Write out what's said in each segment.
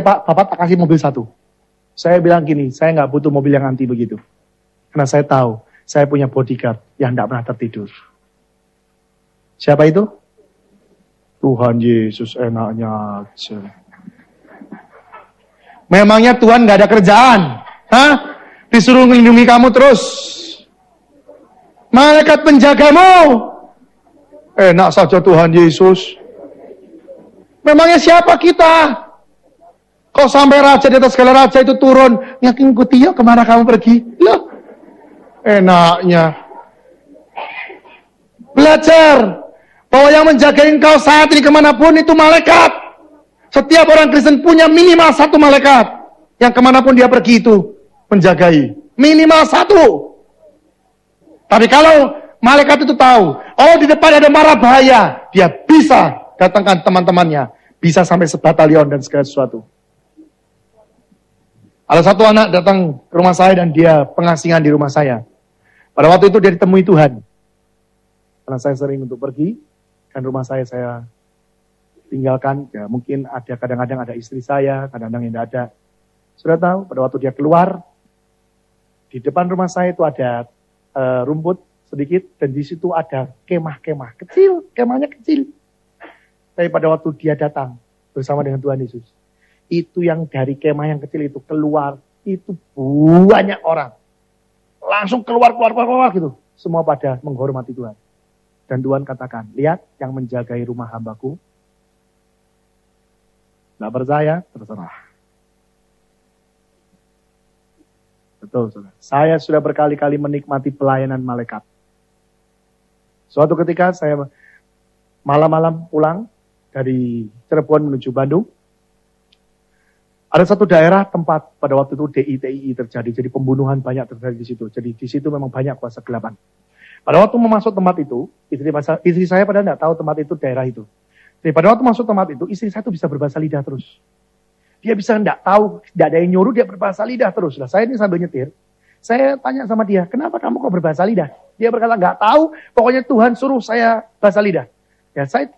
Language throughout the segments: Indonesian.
Pak, Bapak tak kasih mobil 1. Saya bilang gini, saya nggak butuh mobil yang anti begitu. Karena saya tahu, saya punya bodyguard yang tidak pernah tertidur. Siapa itu? Tuhan Yesus, enaknya aja. Memangnya Tuhan nggak ada kerjaan? Hah? Disuruh melindungi kamu terus. Malaikat penjagamu. Enak saja Tuhan Yesus. Memangnya siapa kita? Kok sampai raja di atas segala raja itu turun? Yakin ikuti ya kemana kamu pergi? Loh, enaknya. Belajar bahwa yang menjaga engkau saat ini kemanapun itu malaikat. Setiap orang Kristen punya minimal 1 malaikat yang kemanapun dia pergi itu menjagai. Minimal 1. Tapi kalau malaikat itu tahu, oh di depan ada mara bahaya, dia bisa datangkan teman-temannya, bisa sampai sebatalion dan segala sesuatu. Ada satu anak datang ke rumah saya dan dia pengasingan di rumah saya. Pada waktu itu dia ditemui Tuhan. Karena saya sering untuk pergi, dan rumah saya tinggalkan. Ya, mungkin ada kadang-kadang ada istri saya, kadang-kadang yang tidak ada. Sudah tahu, pada waktu dia keluar, di depan rumah saya itu ada rumput sedikit, dan di situ ada kemah-kemah kecil, kemahnya kecil. Tapi pada waktu dia datang bersama dengan Tuhan Yesus, itu yang dari kemah yang kecil itu keluar, itu banyak orang. Langsung keluar gitu. Semua pada menghormati Tuhan. Dan Tuhan katakan, lihat yang menjagai rumah hambaku. Nggak percaya, terserah. Betul, saudara. Saya sudah berkali-kali menikmati pelayanan malaikat. Suatu ketika saya malam-malam pulang dari Cirebon menuju Bandung. Ada satu daerah tempat pada waktu itu DITII terjadi, jadi pembunuhan banyak terjadi di situ. Jadi di situ memang banyak kuasa kegelapan. Pada waktu memasuk tempat itu, istri saya pada tidak tahu tempat itu daerah itu. Jadi pada waktu masuk tempat itu, istri saya itu bisa berbahasa lidah terus. Dia bisa tidak tahu, tidak ada yang nyuruh, dia berbahasa lidah terus. Nah, saya ini sambil nyetir, saya tanya sama dia, kenapa kamu kok berbahasa lidah? Dia berkata, nggak tahu, pokoknya Tuhan suruh saya bahasa lidah. Ya saya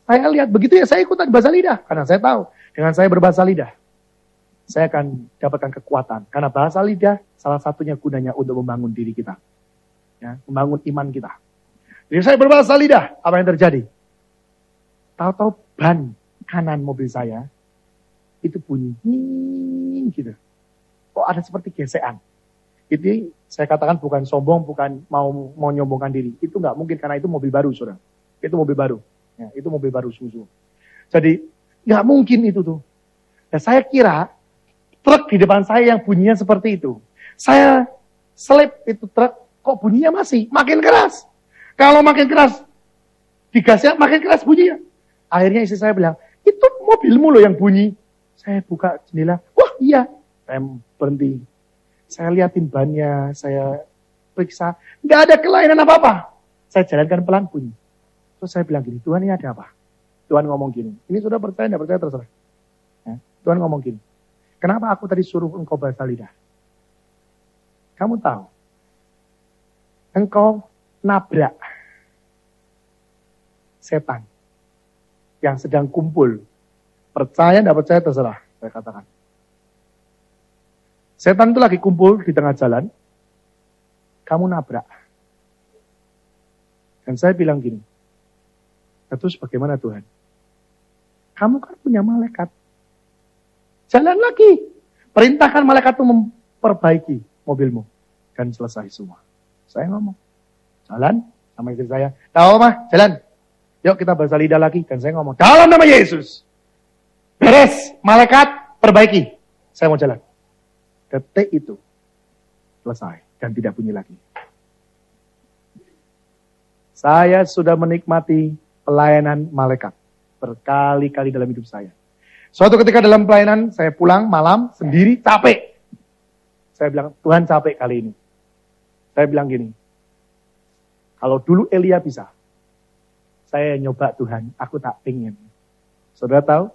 lihat begitu ya, saya ikutan bahasa lidah. Karena saya tahu, dengan saya berbahasa lidah, saya akan dapatkan kekuatan. Karena bahasa lidah salah satunya gunanya untuk membangun diri kita. Ya, membangun iman kita. Jadi saya berbahasa lidah, apa yang terjadi? Tahu-tahu ban kanan mobil saya, itu bunyi, gitu. Kok ada seperti gesekan. Itu saya katakan bukan sombong, bukan mau nyombongkan diri. Itu nggak mungkin, karena itu mobil baru, saudara. Itu mobil baru. Ya, itu mobil baru susu. Jadi, nggak mungkin itu tuh. Dan saya kira, truk di depan saya yang bunyinya seperti itu. Saya selip itu truk, kok bunyinya masih makin keras. Kalau makin keras, digasnya makin keras bunyinya. Akhirnya istri saya bilang, itu mobilmu loh yang bunyi. Saya buka jendela, wah iya. Saya berhenti. Saya liatin bannya, saya periksa. Nggak ada kelainan apa-apa. Saya jalankan pelan bunyi. Terus saya bilang gini, Tuhan ini ada apa? Tuhan ngomong gini, ini sudah percaya, nggak percaya terserah. Ya, Tuhan ngomong gini. Kenapa aku tadi suruh engkau bahasa lidah? Kamu tahu, engkau nabrak setan yang sedang kumpul. Percaya, tidak percaya, terserah. Saya katakan. Setan itu lagi kumpul di tengah jalan. Kamu nabrak. Dan saya bilang gini. Terus bagaimana Tuhan? Kamu kan punya malaikat. Jalan lagi. Perintahkan malaikat itu memperbaiki mobilmu. Dan selesai semua. Saya ngomong. Jalan sama istri saya. Tahu mah, jalan. Yuk kita bahasa lidah lagi. Dan saya ngomong. Dalam nama Yesus. Beres. Malaikat perbaiki. Saya mau jalan. Detik itu. Selesai. Dan tidak bunyi lagi. Saya sudah menikmati pelayanan malaikat. Berkali-kali dalam hidup saya. Suatu ketika dalam pelayanan, saya pulang malam, sendiri, capek. Saya bilang, Tuhan capek kali ini. Saya bilang gini, kalau dulu Elia bisa, saya nyoba Tuhan, aku tak pengen. Saudara tahu,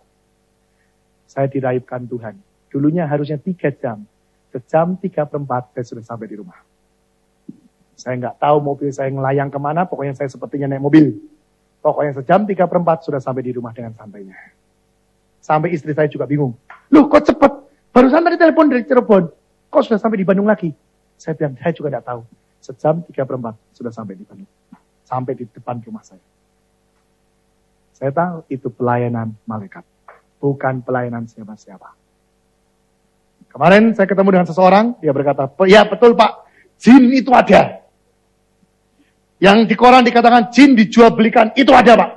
saya diraibkan Tuhan. Dulunya harusnya 3 jam. Sejam 3/4, saya sudah sampai di rumah. Saya nggak tahu mobil saya ngelayang kemana, pokoknya saya sepertinya naik mobil. Pokoknya sejam 3/4 sudah sampai di rumah dengan santainya. Sampai istri saya juga bingung. Loh kok cepet? Barusan tadi telepon dari Cirebon. Kok sudah sampai di Bandung lagi? Saya bilang, saya juga tidak tahu. Sejam 3/4 sudah sampai di Bandung. Sampai di depan rumah saya. Saya tahu itu pelayanan malaikat. Bukan pelayanan siapa-siapa. Kemarin saya ketemu dengan seseorang, dia berkata, ya betul Pak, jin itu ada. Yang di koran dikatakan jin dijual belikan, itu ada Pak.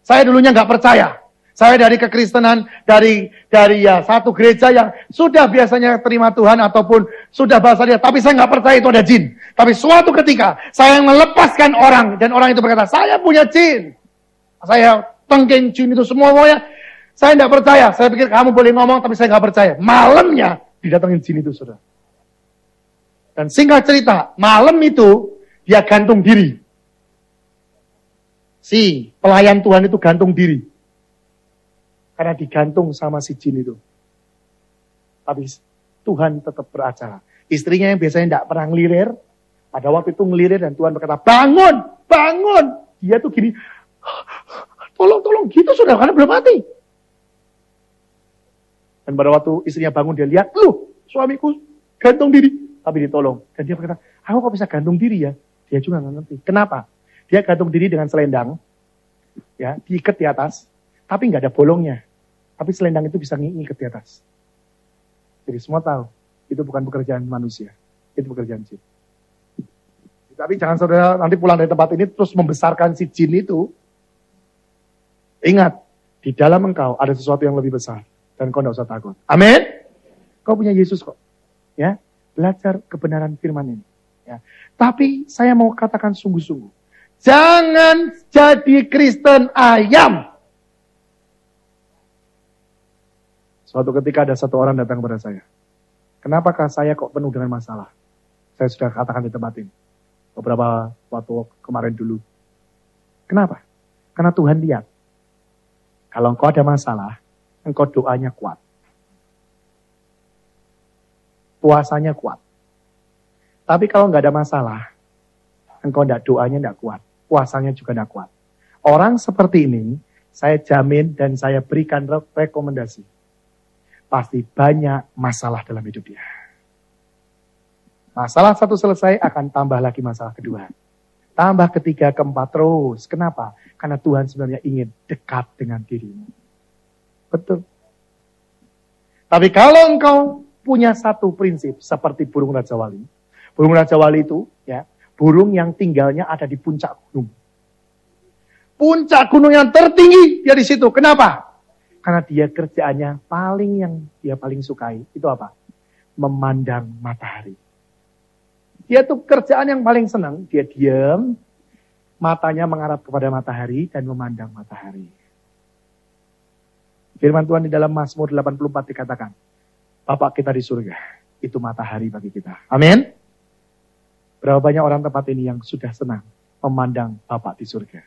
Saya dulunya nggak percaya. Saya dari kekristenan, dari ya satu gereja yang sudah biasanya terima Tuhan ataupun sudah bahasa dia, tapi saya nggak percaya itu ada jin. Tapi suatu ketika saya melepaskan orang dan orang itu berkata, saya punya jin. Saya tengking jin itu semuanya. Saya tidak percaya. Saya pikir kamu boleh ngomong, tapi saya nggak percaya. Malamnya didatengin jin itu, saudara. Dan singkat cerita, malam itu dia gantung diri. Si pelayan Tuhan itu gantung diri. Karena digantung sama si jin itu. Tapi Tuhan tetap beracara. Istrinya yang biasanya tidak pernah ngelirir, pada waktu itu ngelirir dan Tuhan berkata, bangun, bangun. Dia tuh gini, tolong, gitu sudah, karena belum mati. Dan pada waktu istrinya bangun, dia lihat, suamiku gantung diri. Tapi ditolong. Dan dia berkata, aku kok bisa gantung diri ya? Dia juga nggak ngerti. Kenapa? Dia gantung diri dengan selendang, ya, diikat di atas, tapi nggak ada bolongnya. Tapi selendang itu bisa ngikat di atas. Jadi semua tahu, itu bukan pekerjaan manusia. Itu pekerjaan jin. Tapi jangan saudara nanti pulang dari tempat ini terus membesarkan si jin itu. Ingat, di dalam engkau ada sesuatu yang lebih besar. Dan kau tidak usah takut. Amin. Kau punya Yesus kok. Ya, belajar kebenaran firman ini. Ya. Tapi saya mau katakan sungguh-sungguh. Jangan jadi Kristen ayam. Suatu ketika ada satu orang datang kepada saya. Kenapakah saya kok penuh dengan masalah? Saya sudah katakan di tempat ini. Beberapa waktu kemarin dulu. Kenapa? Karena Tuhan lihat. Kalau engkau ada masalah, engkau doanya kuat. Puasanya kuat. Tapi kalau nggak ada masalah, engkau enggak doanya enggak kuat. Puasanya juga enggak kuat. Orang seperti ini, saya jamin dan saya berikan rekomendasi. Pasti banyak masalah dalam hidup dia. Masalah satu selesai, akan tambah lagi masalah kedua. Tambah ketiga, keempat, terus. Kenapa? Karena Tuhan sebenarnya ingin dekat dengan dirimu. Betul. Tapi kalau engkau punya satu prinsip seperti burung Raja Wali. Burung Raja Wali itu, ya, burung yang tinggalnya ada di puncak gunung. Puncak gunung yang tertinggi, dia di situ. Kenapa? Karena dia kerjaannya yang dia paling sukai. Itu apa? Memandang matahari. Dia tuh kerjaan yang paling senang. Dia diam, matanya mengarah kepada matahari dan memandang matahari. Firman Tuhan di dalam Mazmur 84 dikatakan, Bapak kita di surga, itu matahari bagi kita. Amin. Berapa banyak orang tempat ini yang sudah senang memandang Bapak di surga?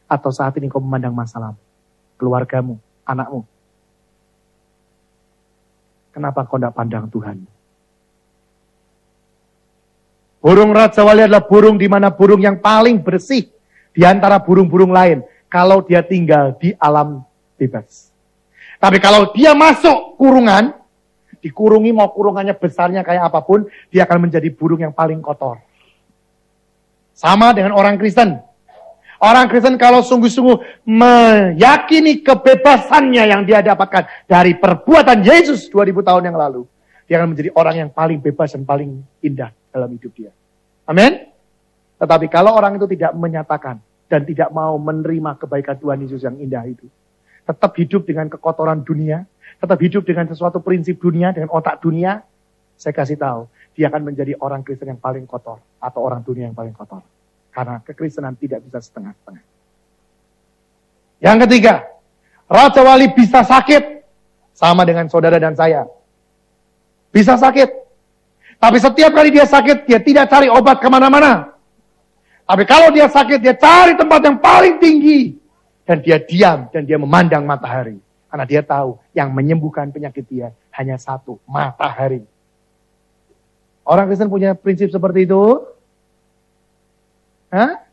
Atau saat ini kau memandang masalahmu, keluargamu, anakmu? Kenapa kau tidak pandang Tuhan? Burung Raja Wali adalah burung di mana burung yang paling bersih di antara burung-burung lain. Kalau dia tinggal di alam bebas. Tapi kalau dia masuk kurungan, dikurungi mau kurungannya besarnya kayak apapun, dia akan menjadi burung yang paling kotor. Sama dengan orang Kristen. Orang Kristen kalau sungguh-sungguh meyakini kebebasannya yang dia dapatkan dari perbuatan Yesus 2000 tahun yang lalu, dia akan menjadi orang yang paling bebas dan paling indah dalam hidup dia. Amin. Tetapi kalau orang itu tidak menyatakan dan tidak mau menerima kebaikan Tuhan Yesus yang indah itu, tetap hidup dengan kekotoran dunia, tetap hidup dengan sesuatu prinsip dunia, dengan otak dunia, saya kasih tahu, dia akan menjadi orang Kristen yang paling kotor atau orang dunia yang paling kotor. Karena kekristenan tidak bisa setengah-setengah. Yang ketiga, Raja Wali bisa sakit. Sama dengan saudara dan saya. Bisa sakit. Tapi setiap kali dia sakit, dia tidak cari obat kemana-mana. Tapi kalau dia sakit, dia cari tempat yang paling tinggi. Dan dia diam, dan dia memandang matahari. Karena dia tahu, yang menyembuhkan penyakit dia hanya satu, matahari. Orang Kristen punya prinsip seperti itu? Hah?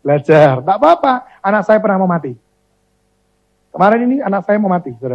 Belajar, tak apa-apa. Anak saya pernah mau mati. Kemarin ini anak saya mau mati, saudara.